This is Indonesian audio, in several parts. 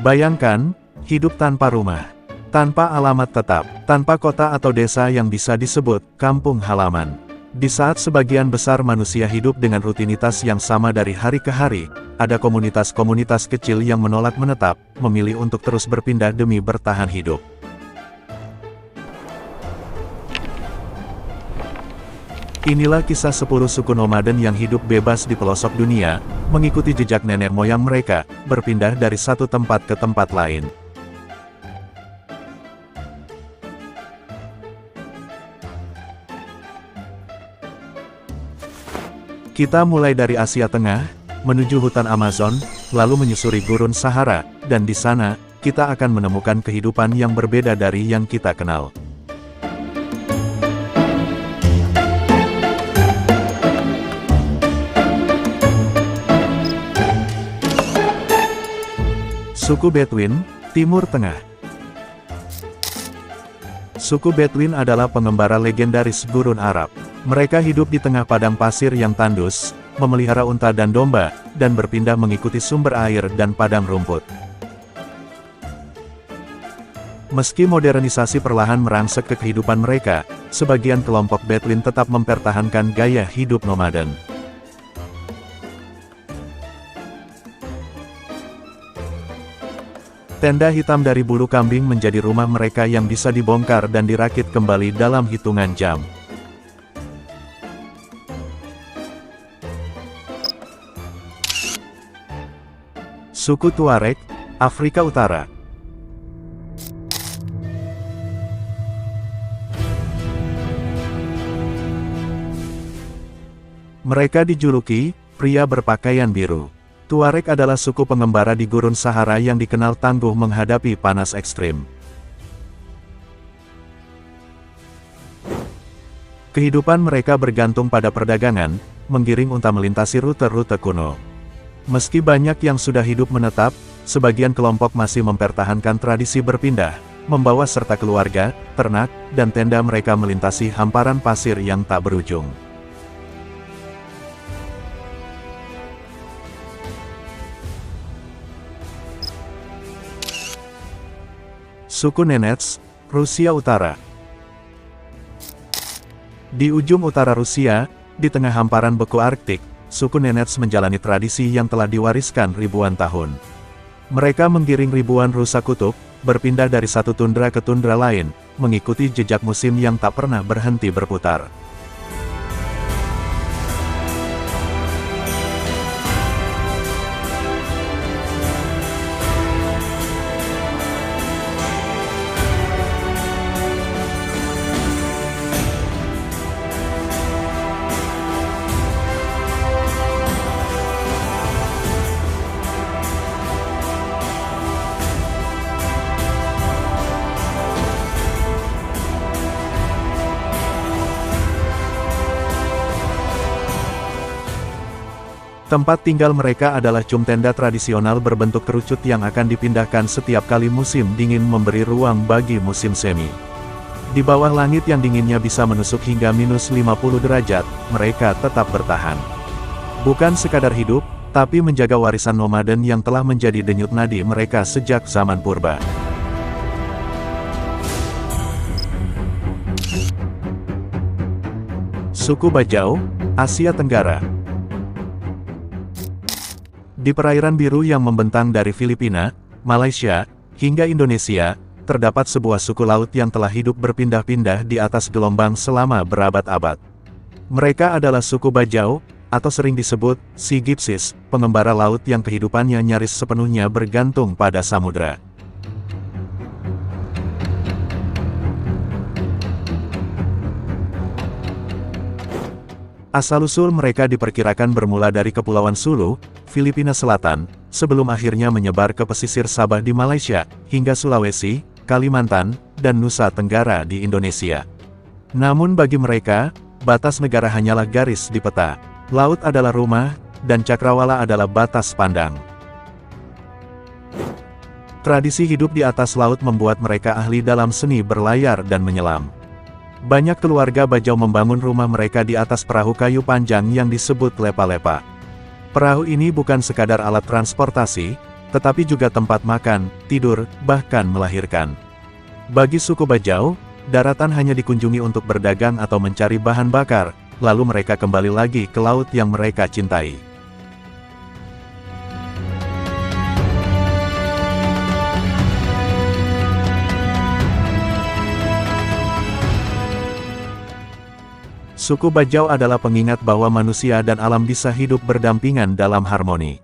Bayangkan, hidup tanpa rumah, tanpa alamat tetap, tanpa kota atau desa yang bisa disebut kampung halaman. Di saat sebagian besar manusia hidup dengan rutinitas yang sama dari hari ke hari, ada komunitas-komunitas kecil yang menolak menetap, memilih untuk terus berpindah demi bertahan hidup. Inilah kisah 10 suku nomaden yang hidup bebas di pelosok dunia, mengikuti jejak nenek moyang mereka, berpindah dari satu tempat ke tempat lain. Kita mulai dari Asia Tengah, menuju hutan Amazon, lalu menyusuri gurun Sahara, dan di sana, kita akan menemukan kehidupan yang berbeda dari yang kita kenal. Suku Bedouin, Timur Tengah. Suku Bedouin adalah pengembara legendaris gurun Arab. Mereka hidup di tengah padang pasir yang tandus, memelihara unta dan domba, dan berpindah mengikuti sumber air dan padang rumput. Meski modernisasi perlahan merangsek ke kehidupan mereka, sebagian kelompok Bedouin tetap mempertahankan gaya hidup nomaden. Tenda hitam dari bulu kambing menjadi rumah mereka yang bisa dibongkar dan dirakit kembali dalam hitungan jam. Suku Tuareg, Afrika Utara. Mereka dijuluki pria berpakaian biru. Tuareg adalah suku pengembara di gurun Sahara yang dikenal tangguh menghadapi panas ekstrim. Kehidupan mereka bergantung pada perdagangan, menggiring unta melintasi rute-rute kuno. Meski banyak yang sudah hidup menetap, sebagian kelompok masih mempertahankan tradisi berpindah, membawa serta keluarga, ternak, dan tenda mereka melintasi hamparan pasir yang tak berujung. Suku Nenets, Rusia Utara. Di ujung utara Rusia, di tengah hamparan beku Arktik, suku Nenets menjalani tradisi yang telah diwariskan ribuan tahun. Mereka menggiring ribuan rusa kutub, berpindah dari satu tundra ke tundra lain, mengikuti jejak musim yang tak pernah berhenti berputar. Tempat tinggal mereka adalah cum tenda tradisional berbentuk kerucut yang akan dipindahkan setiap kali musim dingin memberi ruang bagi musim semi. Di bawah langit yang dinginnya bisa menusuk hingga minus 50 derajat, mereka tetap bertahan. Bukan sekadar hidup, tapi menjaga warisan nomaden yang telah menjadi denyut nadi mereka sejak zaman purba. Suku Bajau, Asia Tenggara. Di perairan biru yang membentang dari Filipina, Malaysia, hingga Indonesia, terdapat sebuah suku laut yang telah hidup berpindah-pindah di atas gelombang selama berabad-abad. Mereka adalah suku Bajau, atau sering disebut Sea Gypsies, pengembara laut yang kehidupannya nyaris sepenuhnya bergantung pada samudera. Asal-usul mereka diperkirakan bermula dari Kepulauan Sulu, Filipina Selatan, sebelum akhirnya menyebar ke pesisir Sabah di Malaysia, hingga Sulawesi, Kalimantan, dan Nusa Tenggara di Indonesia. Namun bagi mereka, batas negara hanyalah garis di peta. Laut adalah rumah, dan cakrawala adalah batas pandang. Tradisi hidup di atas laut membuat mereka ahli dalam seni berlayar dan menyelam. Banyak keluarga Bajau membangun rumah mereka di atas perahu kayu panjang yang disebut lepa-lepa. Perahu ini bukan sekadar alat transportasi, tetapi juga tempat makan, tidur, bahkan melahirkan. Bagi suku Bajau, daratan hanya dikunjungi untuk berdagang atau mencari bahan bakar, lalu mereka kembali lagi ke laut yang mereka cintai. Suku Bajau adalah pengingat bahwa manusia dan alam bisa hidup berdampingan dalam harmoni.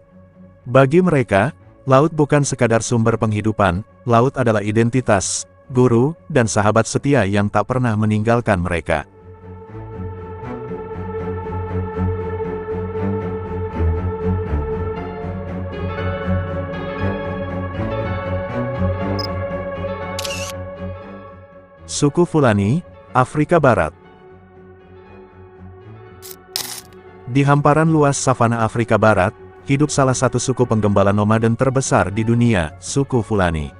Bagi mereka, laut bukan sekadar sumber penghidupan, laut adalah identitas, guru, dan sahabat setia yang tak pernah meninggalkan mereka. Suku Fulani, Afrika Barat. Di hamparan luas savana Afrika Barat, hidup salah satu suku penggembala nomaden terbesar di dunia, suku Fulani.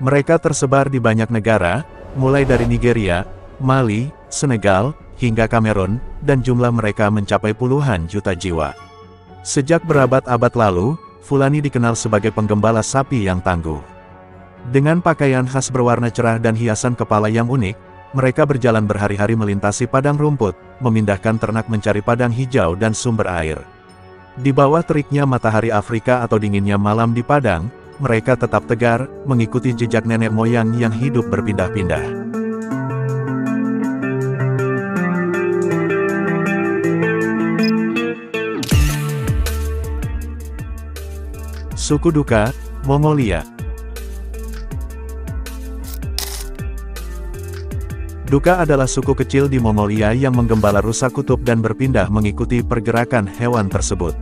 Mereka tersebar di banyak negara, mulai dari Nigeria, Mali, Senegal, hingga Kamerun, dan jumlah mereka mencapai puluhan juta jiwa. Sejak berabad-abad lalu, Fulani dikenal sebagai penggembala sapi yang tangguh. Dengan pakaian khas berwarna cerah dan hiasan kepala yang unik, mereka berjalan berhari-hari melintasi padang rumput, memindahkan ternak mencari padang hijau dan sumber air. Di bawah teriknya matahari Afrika atau dinginnya malam di padang, mereka tetap tegar, mengikuti jejak nenek moyang yang hidup berpindah-pindah. Suku Duka, Mongolia. Duka adalah suku kecil di Mongolia yang menggembala rusa kutub dan berpindah mengikuti pergerakan hewan tersebut.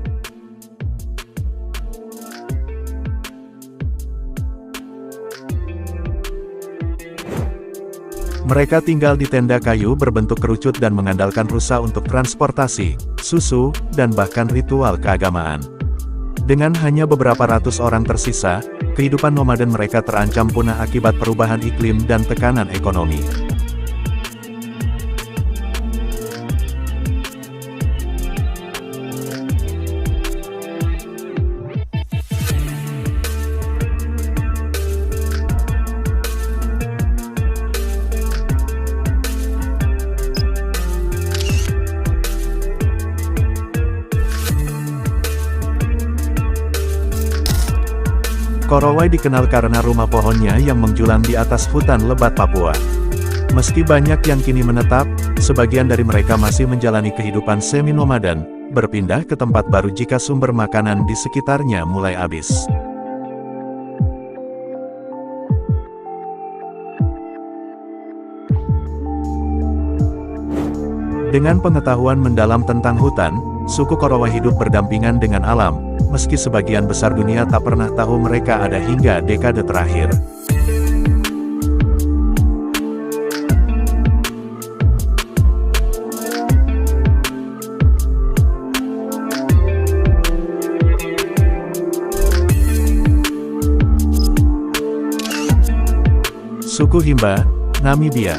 Mereka tinggal di tenda kayu berbentuk kerucut dan mengandalkan rusa untuk transportasi, susu, dan bahkan ritual keagamaan. Dengan hanya beberapa ratus orang tersisa, kehidupan nomaden mereka terancam punah akibat perubahan iklim dan tekanan ekonomi. Korowai dikenal karena rumah pohonnya yang menjulang di atas hutan lebat Papua. Meski banyak yang kini menetap, sebagian dari mereka masih menjalani kehidupan semi-nomaden, berpindah ke tempat baru jika sumber makanan di sekitarnya mulai habis. Dengan pengetahuan mendalam tentang hutan, suku Korowai hidup berdampingan dengan alam, meski sebagian besar dunia tak pernah tahu mereka ada hingga dekade terakhir. Suku Himba, Namibia.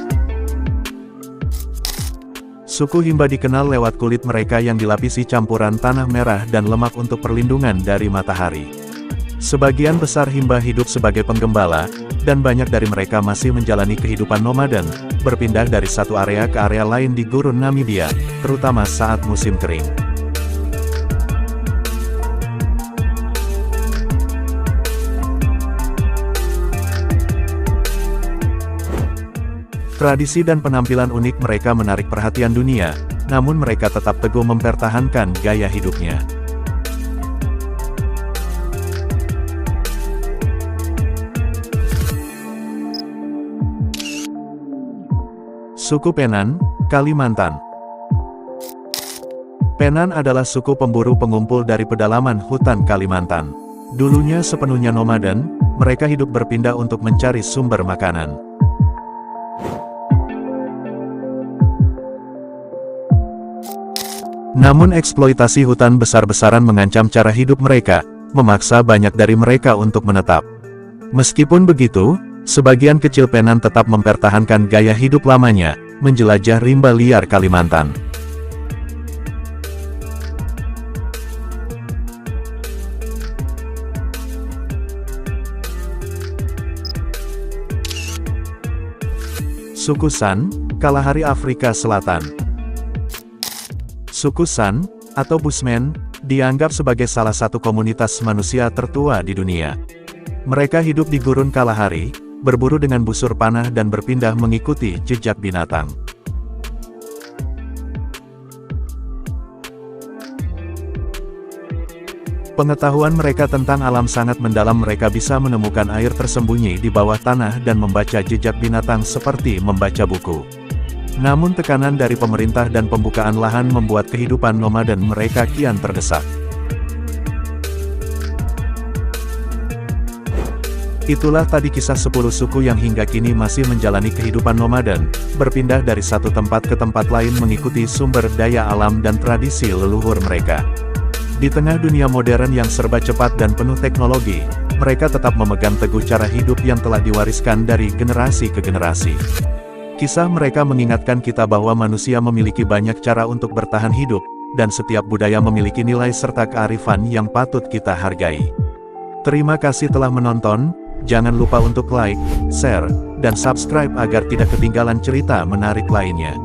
Suku Himba dikenal lewat kulit mereka yang dilapisi campuran tanah merah dan lemak untuk perlindungan dari matahari. Sebagian besar Himba hidup sebagai penggembala, dan banyak dari mereka masih menjalani kehidupan nomaden, berpindah dari satu area ke area lain di gurun Namibia, terutama saat musim kering. Tradisi dan penampilan unik mereka menarik perhatian dunia, namun mereka tetap teguh mempertahankan gaya hidupnya. Suku Penan, Kalimantan. Penan adalah suku pemburu pengumpul dari pedalaman hutan Kalimantan. Dulunya sepenuhnya nomaden, mereka hidup berpindah untuk mencari sumber makanan. Namun eksploitasi hutan besar-besaran mengancam cara hidup mereka, memaksa banyak dari mereka untuk menetap. Meskipun begitu, sebagian kecil Penan tetap mempertahankan gaya hidup lamanya, menjelajah rimba liar Kalimantan. Suku San, Kalahari Afrika Selatan. Suku San, atau Bushmen, dianggap sebagai salah satu komunitas manusia tertua di dunia. Mereka hidup di gurun Kalahari, berburu dengan busur panah dan berpindah mengikuti jejak binatang. Pengetahuan mereka tentang alam sangat mendalam. Mereka bisa menemukan air tersembunyi di bawah tanah dan membaca jejak binatang seperti membaca buku. Namun tekanan dari pemerintah dan pembukaan lahan membuat kehidupan nomaden mereka kian terdesak. Itulah tadi kisah 10 suku yang hingga kini masih menjalani kehidupan nomaden, berpindah dari satu tempat ke tempat lain mengikuti sumber daya alam dan tradisi leluhur mereka. Di tengah dunia modern yang serba cepat dan penuh teknologi, mereka tetap memegang teguh cara hidup yang telah diwariskan dari generasi ke generasi. Kisah mereka mengingatkan kita bahwa manusia memiliki banyak cara untuk bertahan hidup, dan setiap budaya memiliki nilai serta kearifan yang patut kita hargai. Terima kasih telah menonton, jangan lupa untuk like, share, dan subscribe agar tidak ketinggalan cerita menarik lainnya.